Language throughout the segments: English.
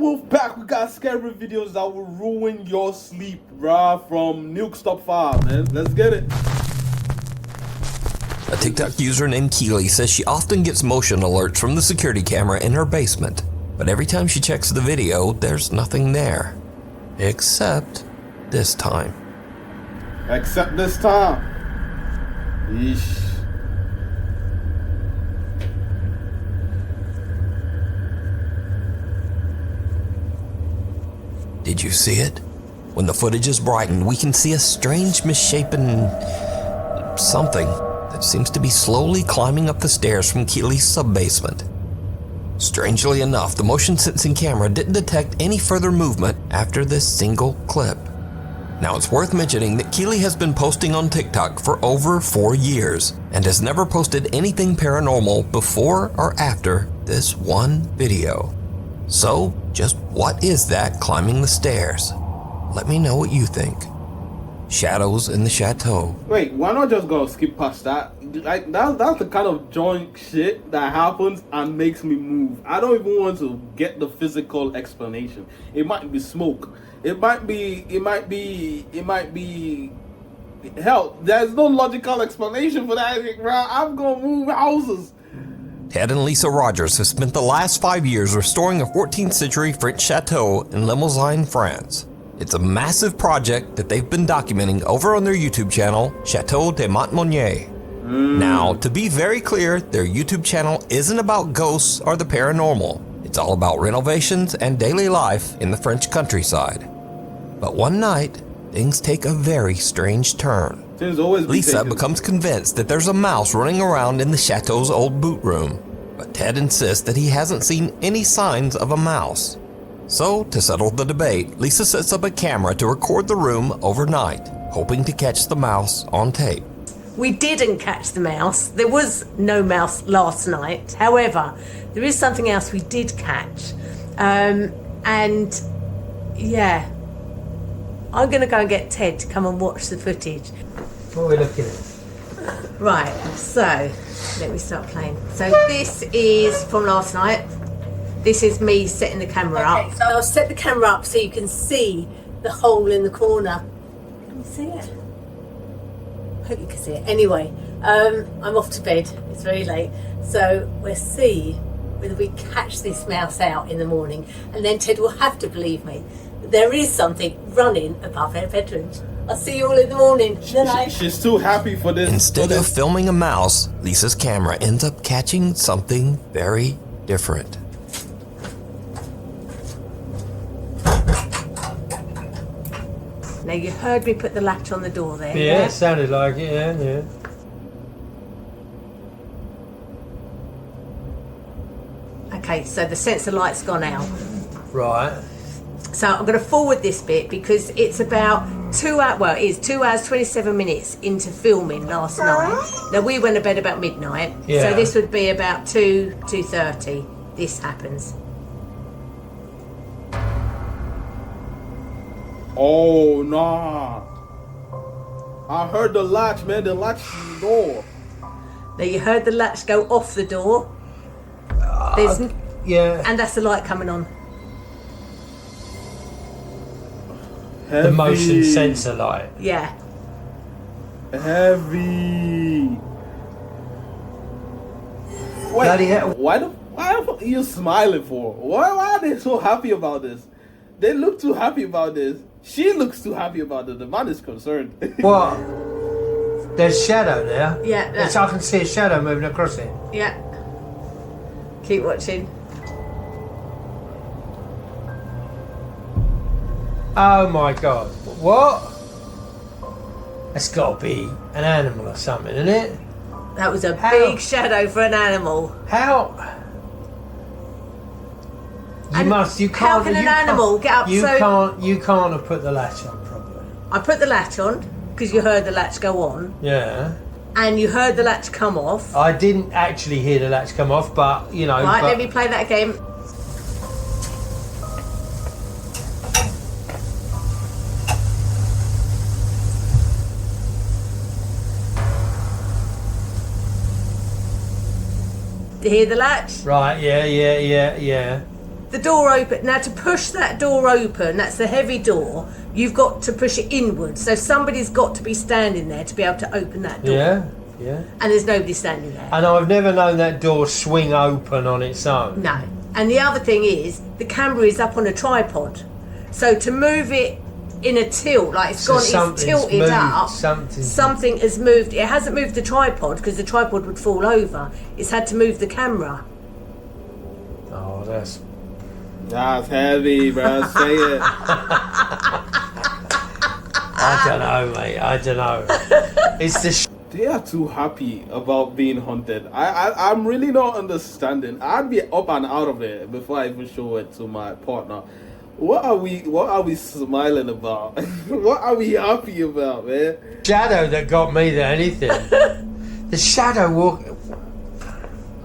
WisdomWolf back. We got scary videos that will ruin your sleep, bruh, from Nuke's Top 5, man. Let's get it. A TikTok user named Keely says she often gets motion alerts from the security camera in her basement, but every time she checks the video, there's nothing there. Except this time. Except this time. Yeesh. Did you see it? When the footage is brightened, we can see a strange misshapen something that seems to be slowly climbing up the stairs from Keely's sub-basement. Strangely enough, the motion sensing camera didn't detect any further movement after this single clip. Now it's worth mentioning that Keely has been posting on TikTok for over 4 years and has never posted anything paranormal before or after this one video. So, just what is that climbing the stairs? Let me know what you think. Shadows in the chateau. Wait, why not just go skip past that? Like that's the kind of joint shit that happens and makes me move. I don't even want to get the physical explanation. It might be smoke. It might be hell. There's no logical explanation for that, bro. I'm gonna move houses. Ted and Lisa Rogers have spent the last 5 years restoring a 14th century French chateau in Limousin, France. It's a massive project that they've been documenting over on their YouTube channel, Chateau de Montmonier. Now, to be very clear, their YouTube channel isn't about ghosts or the paranormal. It's all about renovations and daily life in the French countryside. But one night, things take a very strange turn. Lisa becomes convinced that there's a mouse running around in the chateau's old boot room, but Ted insists that he hasn't seen any signs of a mouse. So, to settle the debate, Lisa sets up a camera to record the room overnight, hoping to catch the mouse on tape. We didn't catch the mouse. There was no mouse last night. However, there is something else we did catch. And yeah, I'm going to go and get Ted to come and watch the footage. What are we looking at? Right, so let me start playing. So this is from last night. This is me setting the camera up. So I'll set the camera up so you can see the hole in the corner. Can you see it? I hope you can see it. Anyway, I'm off to bed. It's very late. So we'll see whether we catch this mouse out in the morning. And then Ted will have to believe me. There is something running above our bedrooms. I'll see you all in the morning. She's too happy for this. Instead of filming a mouse, Lisa's camera ends up catching something very different. Now you heard me put the latch on the door there. Yeah, it sounded like it, yeah. Okay, so the sensor light's gone out. Right. So I'm going to forward this bit because it's about 2 hours, well, it is 2 hours, 27 minutes into filming last night. Now we went to bed about midnight, Yeah. so this would be about 2:30. This happens. Oh, nah. I heard the latch, man. The latch to the door. Now you heard the latch go off the door. There's Yeah. and that's the light coming on. Heavy. The motion sensor light. Yeah. Heavy. Bloody hell. Why the fuck are you smiling for? Why are they so happy about this? They look too happy about this. She looks too happy about it. The man is concerned. What? There's shadow there. Yeah. Yes, I can see a shadow moving across it. Yeah. Keep watching. Oh my god. What? That's got to be an animal or something, isn't it? That was a How? big shadow for an animal. How? And You can't. how can an animal get up You so- You can't have put the latch on properly. I put the latch on because you heard the latch go on Yeah. and you heard the latch come off. I didn't actually hear the latch come off, but you know. Right, but let me play that again. Do you hear the latch? Right. Yeah. the door open. Now to push that door open, that's the heavy door, you've got to push it inwards. So somebody's got to be standing there to be able to open that door. Yeah, yeah. And there's nobody standing there. And I've never known that door swing open on its own. No. And the other thing is, the camera is up on a tripod. So to move it in a tilt, like it's tilted moved, up, something has moved. It hasn't moved the tripod because the tripod would fall over. It's had to move the camera. Oh, that's heavy, bro. Say it. I don't know, mate. I don't know. It's the They are too happy about being haunted. I'm really not understanding. I'd be up and out of it before I even show it to my partner. What are we smiling about? What are we happy about, man? shadow that got me than anything. The shadow walk.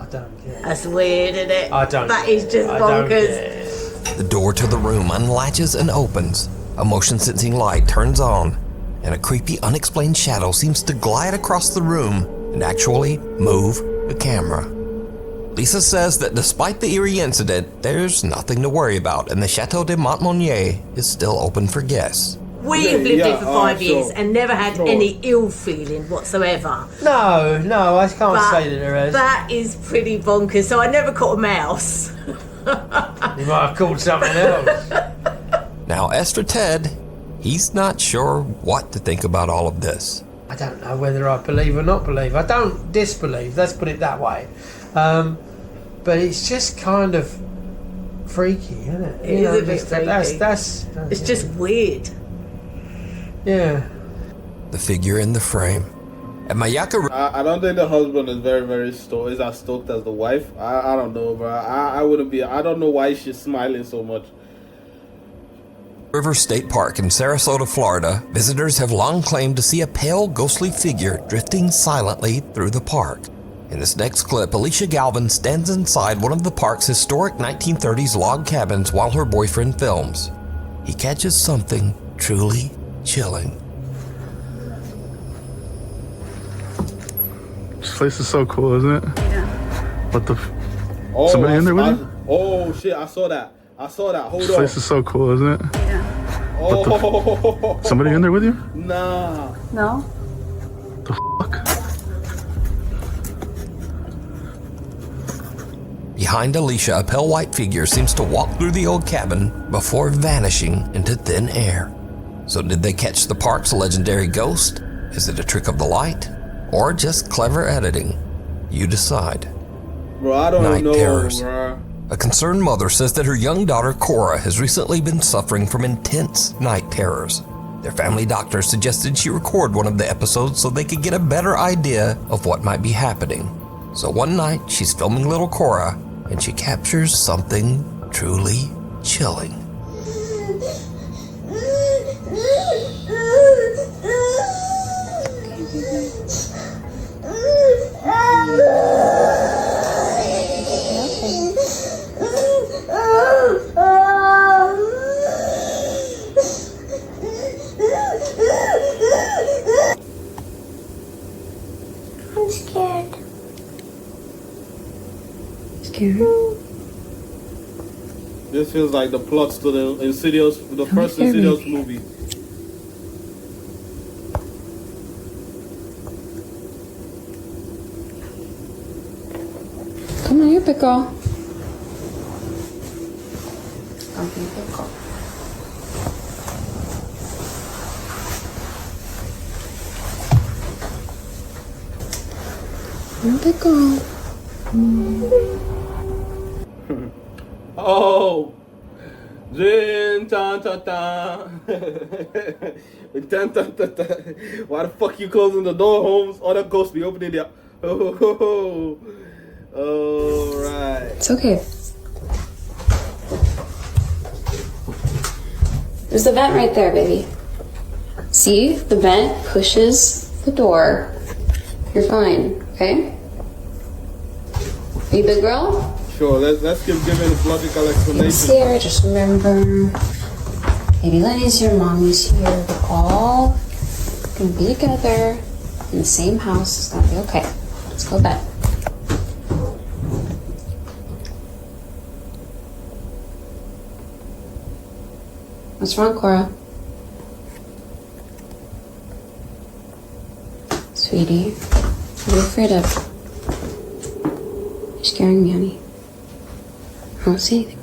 I don't get it. That's weird, isn't it? I don't. That is just I don't get bonkers. it. The door to the room unlatches and opens. A motion sensing light turns on, and a creepy, unexplained shadow seems to glide across the room and actually move the camera. Lisa says that despite the eerie incident, there's nothing to worry about, and the Chateau de Montmonier is still open for guests. We have lived here for 5 years and never had any ill feeling whatsoever. No, I can't But say that there is. that is pretty bonkers. So I never caught a mouse. You might have called something else. Now, as for Ted, he's not sure what to think about all of this. I don't know whether I believe or not believe. I don't disbelieve, let's put it that way. But it's just kind of freaky, isn't it? It is a bit freaky. That's It's just weird. yeah. The figure in the frame. At Mayaka I don't think the husband is very stoked. Is as stoked as the wife. I don't know, bro. I wouldn't be. I don't know why she's smiling so much. River State Park in Sarasota, Florida, visitors have long claimed to see a pale, ghostly figure drifting silently through the park. In this next clip, Alicia Galvin stands inside one of the park's historic 1930s log cabins while her boyfriend films. He catches something truly chilling. This place is so cool, isn't it? Yeah. What the? Oh, Somebody in there with you? Oh shit! I saw that. Hold This on. place is so cool, isn't it? Yeah. Oh. Somebody in there with you? Nah. No? The fuck? Behind Alicia, a pale white figure seems to walk through the old cabin before vanishing into thin air. So did they catch the park's legendary ghost? Is it a trick of the light? Or just clever editing? You decide. Bro, I don't Night know, terrors. bro. A concerned mother says that her young daughter Cora has recently been suffering from intense night terrors. Their family doctor suggested she record one of the episodes so they could get a better idea of what might be happening. So one night, she's filming little Cora, and she captures something truly chilling. I'm scared. Scared? This feels like the plots to the first scare me. Insidious movie. Come on, you're a big girl. I'll be a big girl. You're a big girl. Oh. Dun, dun, dun, dun. Dun, dun, dun, dun. Why the fuck you closing the door, Holmes? All that ghosts be opening their... Oh, alright. It's okay. There's the vent right there, baby. See? The vent pushes the door. You're fine, okay? Are you big girl? Sure, let's give him a logical Baby's explanation. here, just remember. Baby Lenny's here, mommy's here. We're all gonna be together in the same house. It's gonna be okay. Let's go to bed. What's wrong, Cora? Sweetie, what are you afraid of? You're scaring me, honey. I don't see anything.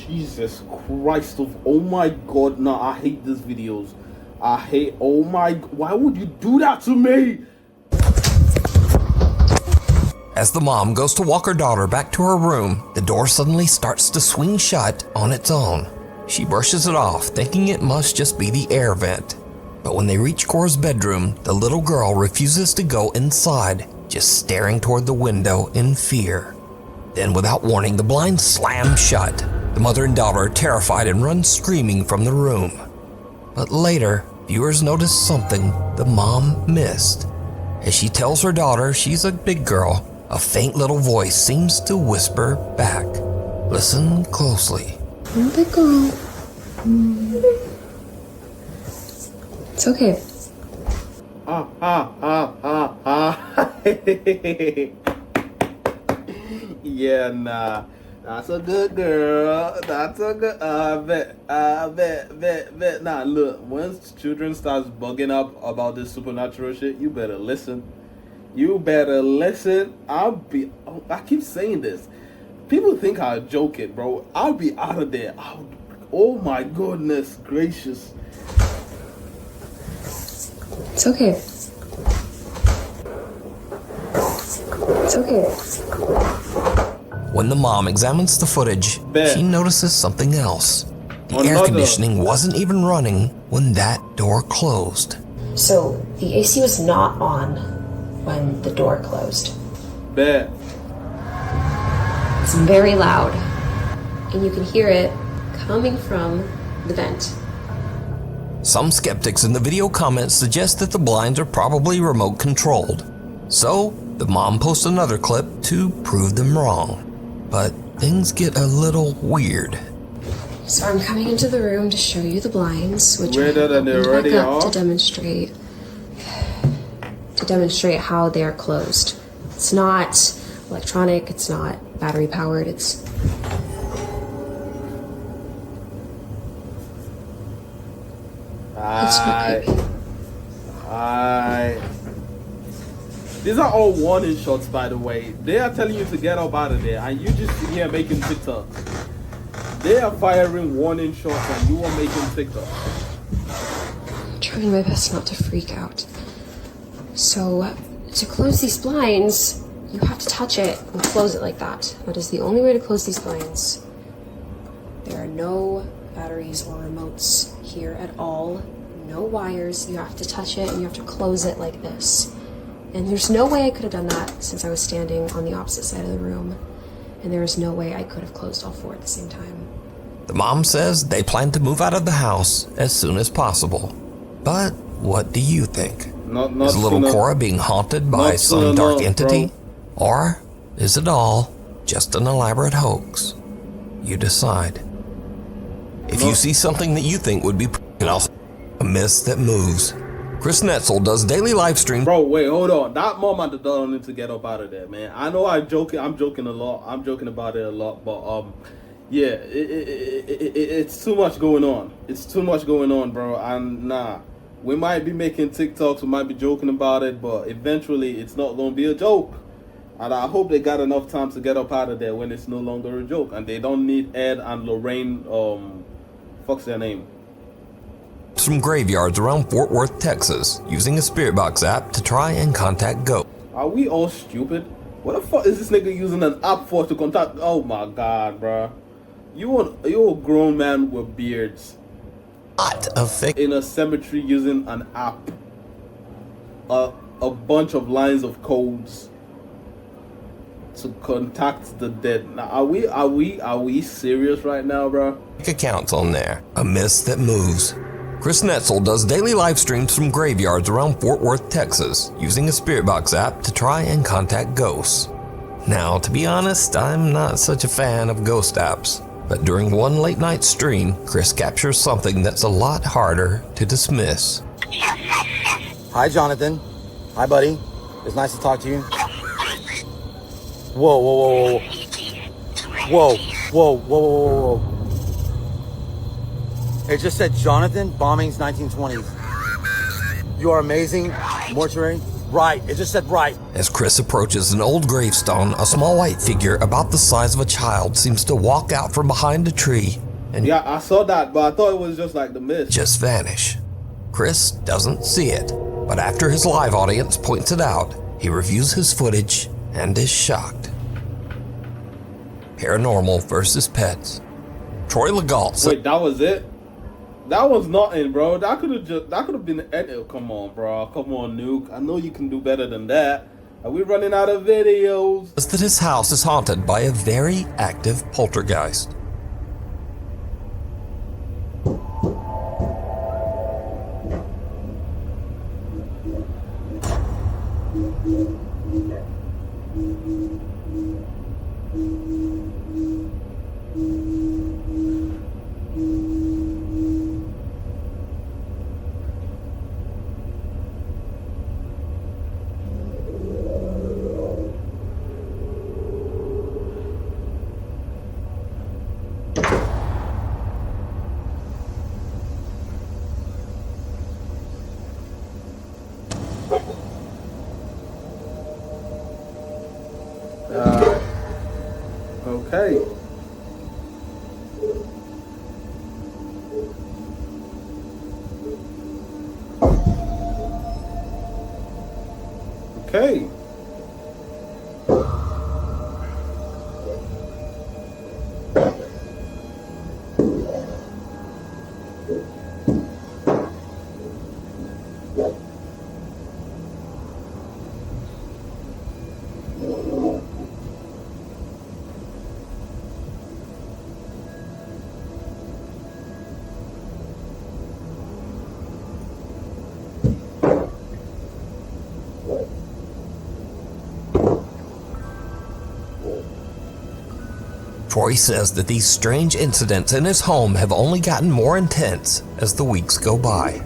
Jesus Christ of, oh my God, no, I hate these videos. I hate, oh my, why would you do that to me? As the mom goes to walk her daughter back to her room, the door suddenly starts to swing shut on its own. She brushes it off, thinking it must just be the air vent. But when they reach Cora's bedroom, the little girl refuses to go inside, just staring toward the window in fear. Then, without warning, the blinds slam shut. The mother and daughter are terrified and run screaming from the room. But later, viewers notice something the mom missed. As she tells her daughter she's a big girl, a faint little voice seems to whisper back. Listen closely. I'm a big girl. It's okay. Yeah, nah. That's a good girl. That's a good. Bet. Nah, look. Once children starts bugging up about this supernatural shit, you better listen. You better listen. I keep saying this. People think I joke it, bro. I'll be out of there. Oh my goodness gracious. It's okay. It's okay. When the mom examines the footage, she notices something else. The air conditioning wasn't even running when that door closed. So, the AC was not on when the door closed. Bet. It's very loud, and you can hear it coming from the vent. Some skeptics in the video comments suggest that the blinds are probably remote controlled. So, the mom posts another clip to prove them wrong. But things get a little weird. So I'm coming into the room to show you the blinds, which I Weirder than they opened already back up are? to demonstrate how they're closed. It's not electronic, it's not battery powered, it's not creepy. These are all warning shots, by the way. They are telling you to get up out of there, and you just sit here making TikToks. They are firing warning shots, and you are making TikToks. I'm trying my best not to freak out. So, to close these blinds, you have to touch it and close it like that. That is the only way to close these blinds. There are no batteries or remotes here at all. No wires. You have to touch it and you have to close it like this. And there's no way I could have done that since I was standing on the opposite side of the room. And there is no way I could have closed all four at the same time. The mom says they plan to move out of the house as soon as possible. But what do you think? Is little Cora being haunted by some dark entity? Or is it all just an elaborate hoax? You decide. If you see something that you think would be a mist that moves, Chris Netzel does daily live stream. Bro, wait, hold on. That mom and the daughter need to get up out of there, man. I know I'm joking a lot. I'm joking about it a lot, but yeah, it's too much going on. It's too much going on, bro. And nah, we might be making TikToks, we might be joking about it, but eventually it's not gonna be a joke. And I hope they got enough time to get up out of there when it's no longer a joke, and they don't need Ed and Lorraine. Fuck's their name? From graveyards around Fort Worth, Texas, using a Spirit Box app to try and contact ghosts. Are we all stupid? What the fuck is this nigga using an app for to contact? Oh my god, bro. You're a grown man with beards. In a cemetery using an app. A bunch of lines of codes to contact the dead. Now, are we serious right now, bro? Accounts on there. A mist that moves. Chris Netzel does daily live streams from graveyards around Fort Worth, Texas, using a Spirit Box app to try and contact ghosts. Now, to be honest, I'm not such a fan of ghost apps, but during one late night stream, Chris captures something that's a lot harder to dismiss. Hi, Jonathan. Hi, buddy. It's nice to talk to you. Whoa. Whoa, whoa, whoa, whoa, whoa. It just said Jonathan, bombings 1920s. You are amazing. Mortuary. Right. It just said right. As Chris approaches an old gravestone, a small white figure about the size of a child seems to walk out from behind a tree and Yeah, I saw that, but I thought it was just like the mist. just vanish. Chris doesn't see it, but after his live audience points it out, he reviews his footage and is shocked. Paranormal versus pets. Troy Legault said, Wait, that was it? That was nothing, bro. That could have been any. Come on, bro. Come on, Nuke. I know you can do better than that. Are we running out of videos? that his house is haunted by a very active poltergeist. Okay. Okay. Troy says that these strange incidents in his home have only gotten more intense as the weeks go by.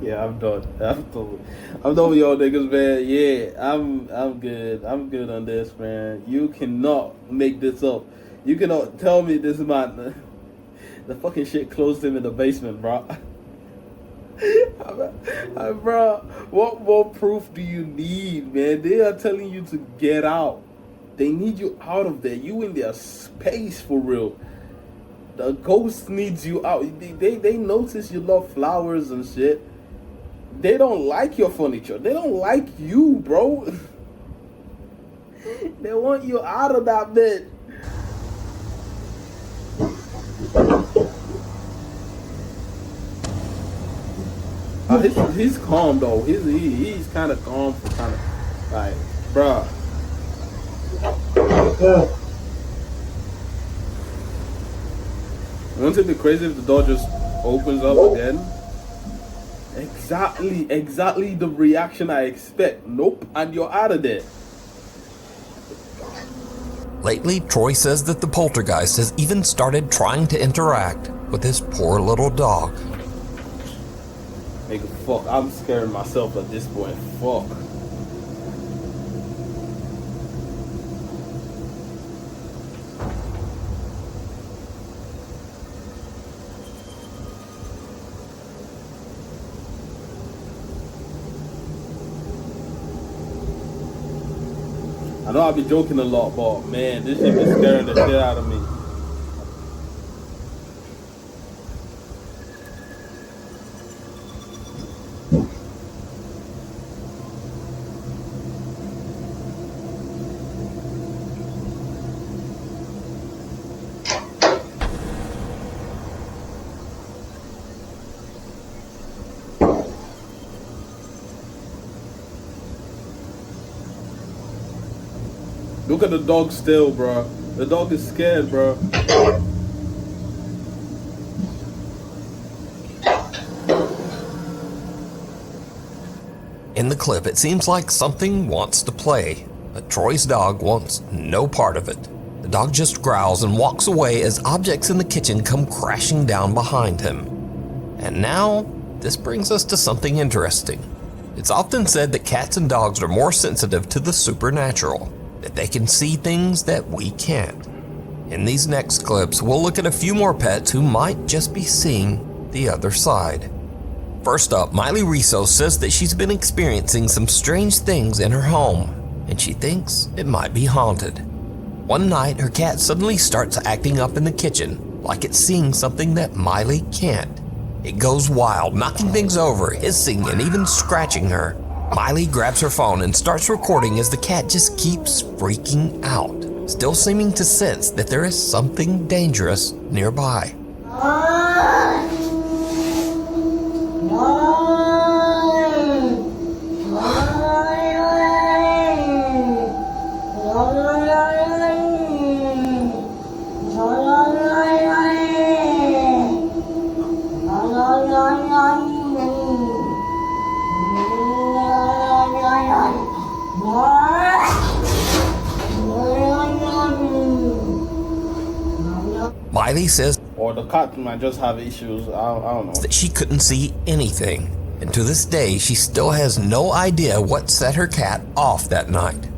Yeah, I'm done. I'm done with y'all niggas, man. Yeah, I'm good. I'm good on this, man. You cannot make this up. You cannot tell me this man. The fucking shit closed him in the basement, bro. Bro, what more proof do you need, man? They are telling you to get out. They need you out of there. You in their space for real. The ghost needs you out. They notice you love flowers and shit. They don't like your furniture. They don't like you, bro. They want you out of that bed. He's calm though. He's kind of calm for kind of like, bruh. Wouldn't it be crazy if the door just opens up again? Exactly the reaction I expect. Nope, and you're out of there. Lately, Troy says that the poltergeist has even started trying to interact with his poor little dog. Nigga, fuck, I'm scaring myself at this point. Fuck. I know I be joking a lot, but man, this shit be scaring the shit out of me. Look at the dog still, bro. The dog is scared, bro. In the clip, it seems like something wants to play, but Troy's dog wants no part of it. The dog just growls and walks away as objects in the kitchen come crashing down behind him. And now, this brings us to something interesting. It's often said that cats and dogs are more sensitive to the supernatural, that they can see things that we can't. In these next clips, we'll look at a few more pets who might just be seeing the other side. First up, Miley Riso says that she's been experiencing some strange things in her home, and she thinks it might be haunted. One night, her cat suddenly starts acting up in the kitchen, like it's seeing something that Miley can't. It goes wild, knocking things over, hissing, and even scratching her. Miley grabs her phone and starts recording as the cat just keeps freaking out, still seeming to sense that there is something dangerous nearby. Miley says Or the cat might just have issues. I don't know. that she couldn't see anything, and to this day she still has no idea what set her cat off that night.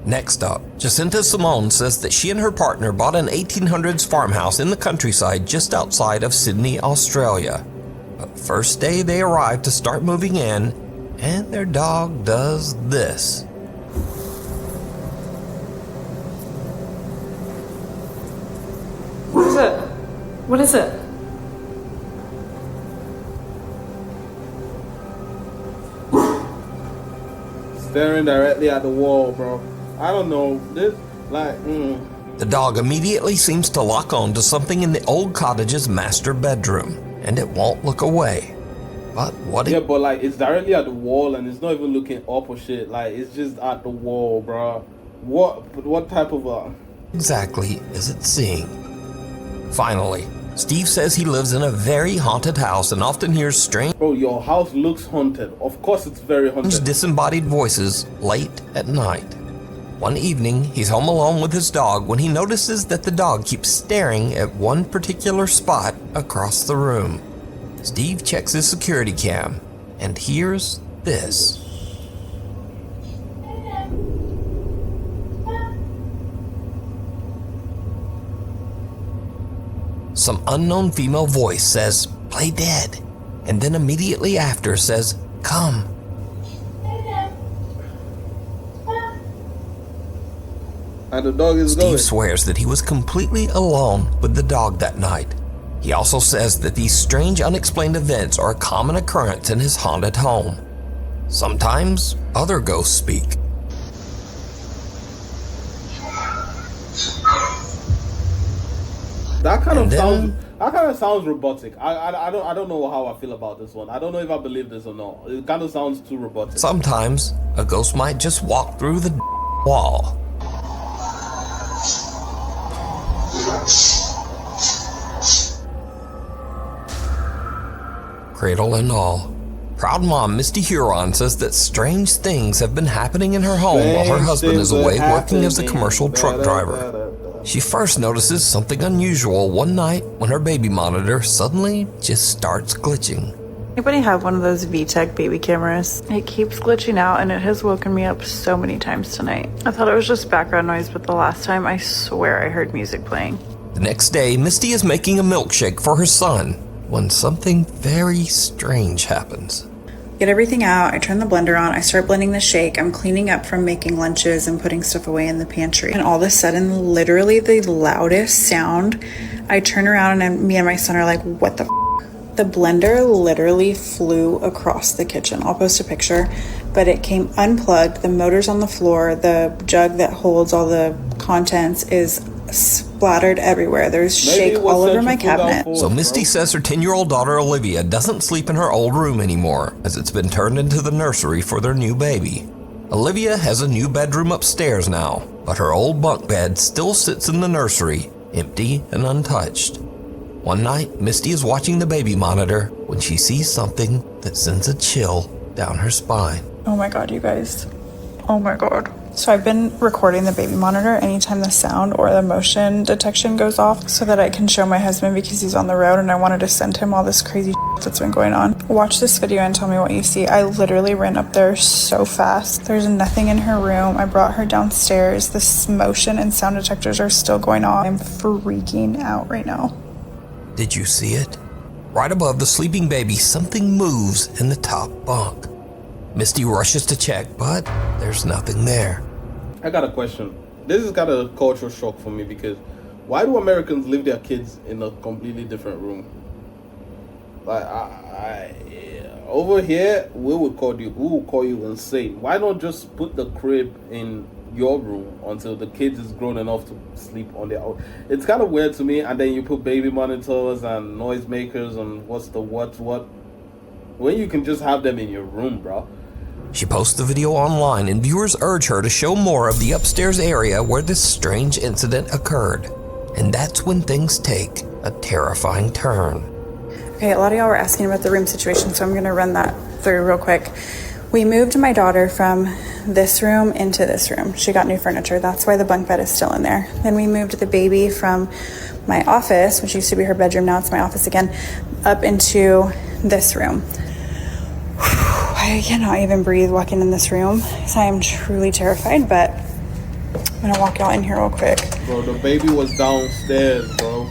Next up, Jacinta Simone says that she and her partner bought an 1800s farmhouse in the countryside just outside of Sydney, Australia. But first day they arrive to start moving in, and their dog does this. What is it? What is it? Staring directly at the wall, bro. I don't know. This, like, The dog immediately seems to lock on to something in the old cottage's master bedroom, and it won't look away. But what Yeah, but like, it's directly at the wall and it's not even looking up or shit. Like, it's just at the wall, bro. What type of exactly is it seeing? Finally, Steve says he lives in a very haunted house and often hears strange Bro, your house looks haunted. Of course it's very haunted. disembodied voices late at night. One evening, he's home alone with his dog when he notices that the dog keeps staring at one particular spot across the room. Steve checks his security cam and hears this. Some unknown female voice says, "Play dead," and then immediately after says, "Come." And the dog is going. Steve swears that he was completely alone with the dog that night. He also says that these strange unexplained events are a common occurrence in his haunted home. Sometimes other ghosts speak. That kind And of then- sounds robotic. I don't know how I feel about this one. I don't know if I believe this or not. It kind of sounds too robotic. Sometimes a ghost might just walk through the wall. Cradle and all. Proud mom Misty Huron says that strange things have been happening in her home while her husband is away working as a commercial truck driver. She first notices something unusual one night when her baby monitor suddenly just starts glitching. Anybody have one of those VTech baby cameras? It keeps glitching out and it has woken me up so many times tonight. I thought it was just background noise, but the last time I swear I heard music playing. The next day, Misty is making a milkshake for her son when something very strange happens. Get everything out, I turn the blender on, I start blending the shake, I'm cleaning up from making lunches and putting stuff away in the pantry. And all of a sudden, literally the loudest sound, I turn around and me and my son are like, what the f-? The blender literally flew across the kitchen. I'll post a picture, but it came unplugged, the motor's on the floor, the jug that holds all the contents is splattered everywhere. There's shake all over my cabinet. So Misty says her 10-year-old daughter Olivia doesn't sleep in her old room anymore, as it's been turned into the nursery for their new baby. Olivia has a new bedroom upstairs now, but her old bunk bed still sits in the nursery, empty and untouched. One night, Misty is watching the baby monitor when she sees something that sends a chill down her spine. Oh my god, you guys. Oh my god. So I've been recording the baby monitor anytime the sound or the motion detection goes off so that I can show my husband because he's on the road and I wanted to send him all this crazy shit that's been going on. Watch this video and tell me what you see. I literally ran up there so fast. There's nothing in her room. I brought her downstairs. This motion and sound detectors are still going on. I'm freaking out right now. Did you see it? Right above the sleeping baby, something moves in the top bunk. Misty rushes to check, but there's nothing there. I got a question. This is kind of a cultural shock for me because why do Americans leave their kids in a completely different room? Like, over here, we would call you insane. Why not just put the crib in your room until the kids is grown enough to sleep on their own? It's kind of weird to me. And then you put baby monitors and noisemakers and what when you can just have them in your room, bro. She posts the video online and viewers urge her to show more of the upstairs area where this strange incident occurred. And that's when things take a terrifying turn. Okay, a lot of y'all were asking about the room situation, so I'm gonna run that through real quick. We moved my daughter from this room into this room. She got new furniture. That's why the bunk bed is still in there. Then we moved the baby from my office, which used to be her bedroom, now it's my office again, up into this room. I cannot even breathe walking in this room, so I am truly terrified, but I'm gonna walk y'all in here real quick. Bro, the baby was downstairs, bro.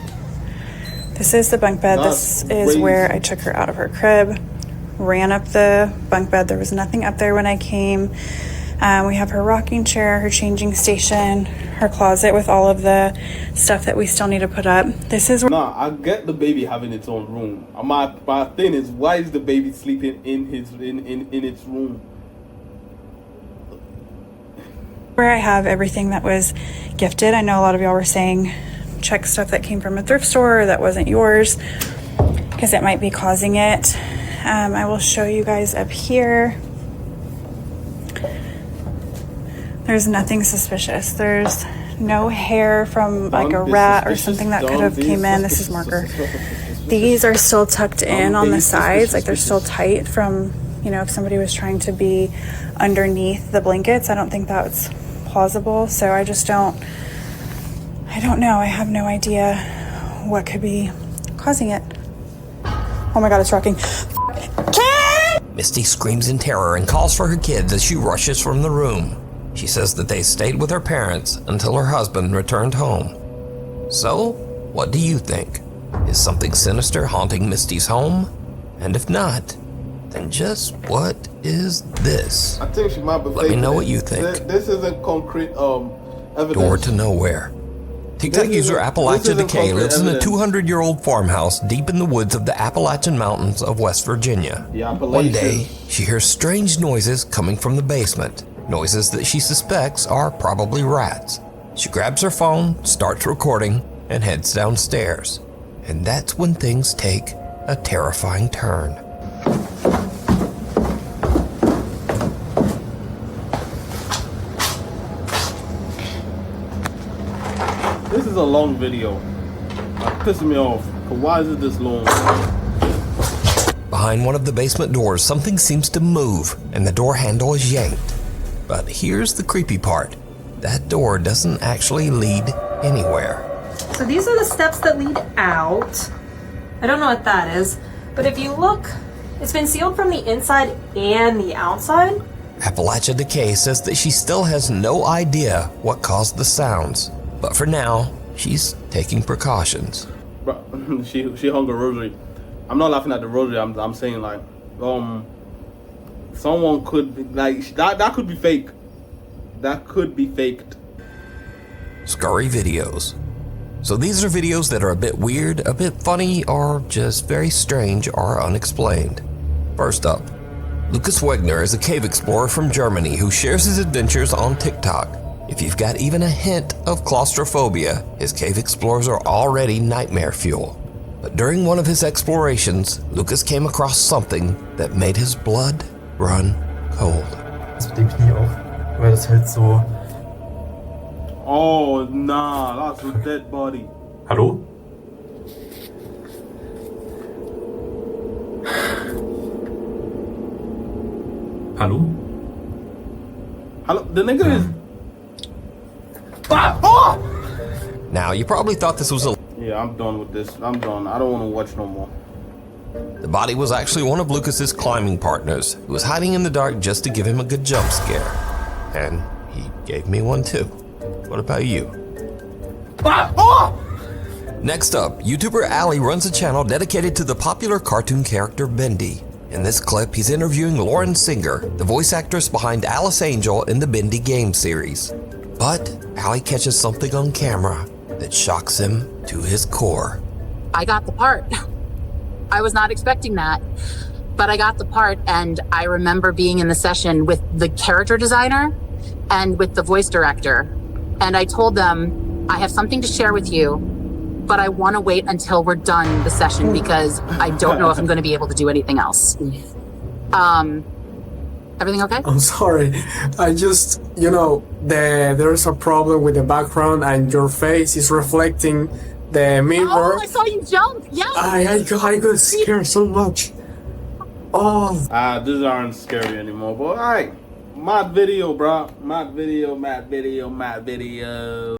This is the bunk bed. That's this is crazy. where I took her out of her crib, ran up the bunk bed. There was nothing up there when I came. We have her rocking chair, her changing station, her closet with all of the stuff that we still need to put up. This is where Nah, I get the baby having its own room. My thing is, why is the baby sleeping in its room? I have everything that was gifted. I know a lot of y'all were saying check stuff that came from a thrift store or that wasn't yours because it might be causing it. I will show you guys up here. There's nothing suspicious. There's no hair from like a rat or something that could have came in. This is marker. These are still tucked in on the sides, like they're still tight from, you know, if somebody was trying to be underneath the blankets. I don't think that's plausible. So I don't know. I have no idea what could be causing it. Oh my God, it's rocking. Misty screams in terror and calls for her kids as she rushes from the room. She says that they stayed with her parents until her husband returned home. So, what do you think? Is something sinister haunting Misty's home? And if not, then just what is this? I think she might be. Let me know what you think. This isn't concrete evidence. Door to nowhere. TikTok user Appalachia Decay lives in a 200-year-old farmhouse deep in the woods of the Appalachian Mountains of West Virginia. One day, she hears strange noises coming from the basement. Noises that she suspects are probably rats. She grabs her phone, starts recording, and heads downstairs. And that's when things take a terrifying turn. This is a long video. Like, pissing me off. Why is it this long? Behind one of the basement doors, something seems to move, and the door handle is yanked. But here's the creepy part. That door doesn't actually lead anywhere. So these are the steps that lead out. I don't know what that is, but if you look, it's been sealed from the inside and the outside. Appalachia Decay says that she still has no idea what caused the sounds, but for now, she's taking precautions. Bro, she hung a rosary. I'm not laughing at the rosary. I'm saying like, someone could be, like that could be fake. That could be faked. Scary videos. So these are videos that are a bit weird, a bit funny, or just very strange or unexplained. First up, Lucas Wegner is a cave explorer from Germany who shares his adventures on TikTok. If you've got even a hint of claustrophobia, his cave explorers are already nightmare fuel. But during one of his explorations, Lucas came across something that made his blood run cold. Mit dem Knie auf. weil das halt so. Oh, nah, that's a dead body. Hallo? Hallo? Hello, the nigga is. Now, you probably thought this was a... Yeah, I'm done with this. I'm done. I don't want to watch no more. The body was actually one of Lucas's climbing partners, who was hiding in the dark just to give him a good jump scare. And he gave me one too. What about you? Next up, YouTuber Ali runs a channel dedicated to the popular cartoon character Bendy. In this clip, he's interviewing Lauren Singer, the voice actress behind Alice Angel in the Bendy game series. But Ali catches something on camera that shocks him to his core. I got the part. I was not expecting that, but I got the part, and I remember being in the session with the character designer and with the voice director, and I told them, I have something to share with you, but I want to wait until we're done the session because I don't know if I'm going to be able to do anything else. Everything okay? I'm sorry. I just, there's a problem with the background and your face is reflecting the mirror. Oh, I saw you jump. Yeah. I got scared so much. Oh. These aren't scary anymore, but alright. Mad video, bro. Mad video.